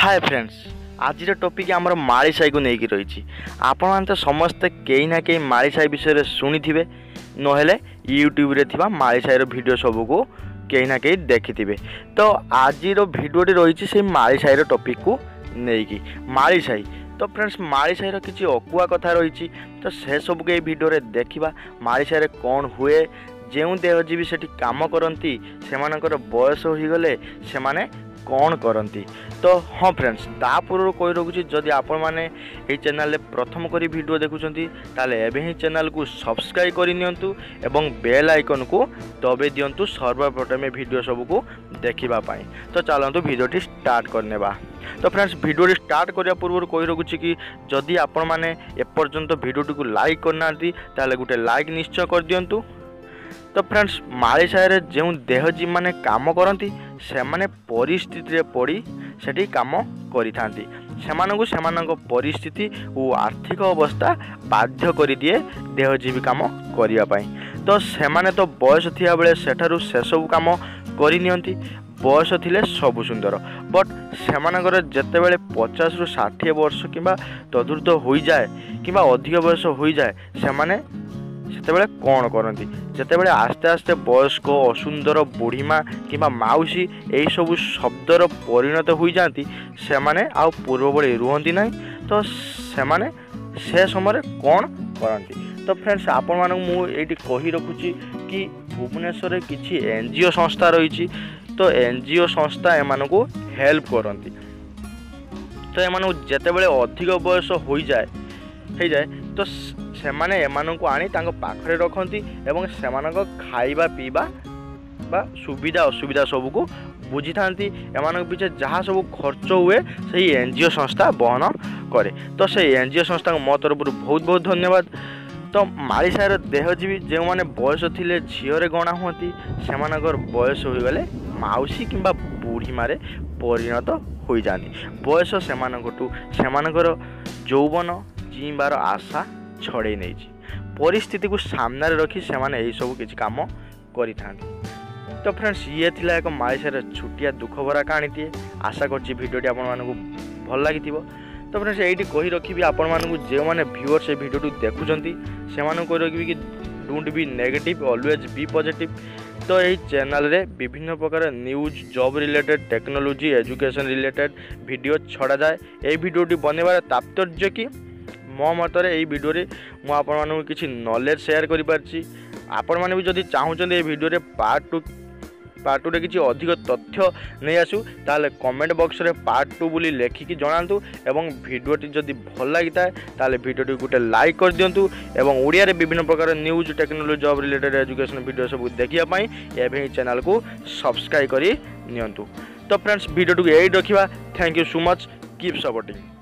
Hi friends, आज topic आमर मालीसाई को लेकिन रही। आपण मैंने तो समस्ते कहीं ना कहीं मालीसाई विषय शुणी थे, नहेले यूट्यूब रे थिबा मालीसाई वीडियो सब को कहीं ना कहीं देखी थे। तो आज भिडियो रही से मालीसाई टॉपिक को लेकिन मालीसाई। तो फ्रेंड्स मालीसाई किसी अकुआ कथा रही, तो से सब के भिडियो देखा मालीसाई कौन हुए, जो देहजीवी से काम करती से बयस हो गले से कौन करती। तो हाँ फ्रेंड्स, ता पूर्व कही रखुच्छी जदि आपण मैंने ये चैनल प्रथम करी वीडियो देखुंती ताले एबे ही चैनल को सब्सक्राइब करि नियंतु एवं बेल आइकन को दबे दियंतु सर्वप्रथमे वीडियो सब को देखिबा पाई। तो चलतु वीडियोटी स्टार्ट करने बा। तो फ्रेंड्स वीडियो स्टार्ट करने पूर्व कही रखुच्छी कि जदि आपण मैंने एपर्यंत वीडियोटी को लाइक करना ताले गुटे लाइक निश्चय कर दियंतु। तो फ्रेंड्स मालीसाई जो देहजीवी मैंने काम करती से माने परिस्थिति पड़ी सेठी काम करि थांती। सेमानंकु सेमानंक परिस्थिति और आर्थिक अवस्था बाध्य कर दिए देहजीवी काम करिया पई। तो सेमाने तो बयस थिया बेले सेठारु से सब काम करि नियंती। बयस थिले सब सुंदर, बट सेमानकर जेतेबेले 50 रु 60 वर्ष किंबा तदूर्ध हो जाए किंबा अधिक बयस हो जाए सेमाने सेतेबेले कौन करती। जेतेबेले आस्ते आस्ते वयस्क असुंदर बुढ़ीमा किंबा माउसी यही सब शब्दर परिणत हो जाती से माने आ पूर्व भली रुहंती नहीं। तो सेमाने से समय कौन करती। तो फ्रेंड्स आपण मानक मु एठी कही रखुची कि भुवनेश्वर किछि एनजीओ संस्था रही। तो एनजीओ संस्था एमान को हेल्प करती। तो एमान जेतेबेले अधिक बयस हो जाए तो सेमाने एमानंकु आनी तांको पाखरे रखती एवं सेमानक खाइबा पीबा बा सुविधा असुविधा सब को बुझी थांती। एमानक पीछे जहाँ सब खर्च हुए सही एनजीओ संस्था बहन करे। तो से एनजीओ संस्था को मो तरफ बहुत बहुत धन्यवाद। तो मालीसाई देहजीवी जो मैंने बयस थिले झीरे गणा हुंती सेमानकर बयस हो गले माउसी किंबा बुढ़ी मारे परिणत हो जाती। बयस सेमानकर यौवन जीवार आशा छड़े नहीं परिस्थिति को सामने रखी से यही सब किसी काम करि थांती। तो फ्रेंड्स ये थिला एक मालीसाई छुटिया दुख भरा कहानी। आशा करछि वीडियोटी आपण मानकु भल लगी। तो फ्रेंड्स ये कही रखी आपण मानकु जो माने व्यूअर से वीडियो देखुचंती से मानकु कही रखी कि don't be negative always be positive. तो यही चैनल रे विभिन्न प्रकार news job related technology education related video छड़ा जाए। ये वीडियोटी बनवार तात्पर्य कि मो मतरे यही वीडियो मु आपण मानकु किछि नॉलेज शेयर करि पारछि। आपण माने भी जदि चाहुचंदे ए वीडियो रे पार्ट 2 रे किछि अधिक तथ्य नै आसु ताले कमेंट बॉक्स रे पार्ट 2 बोली लेखिकी जणांतु एवं वीडियोटी जदि भल लागिता ताले वीडियोटी गुटे लाइक कर दियंतु एवं ओडिया रे विभिन्न प्रकार news technology job related education video सब देखिया पई एबे चैनल को सब्सक्राइब करि नियंतु। तो फ्रेंड्स वीडियो को यही रखिबा। Thank you so much, keep supporting.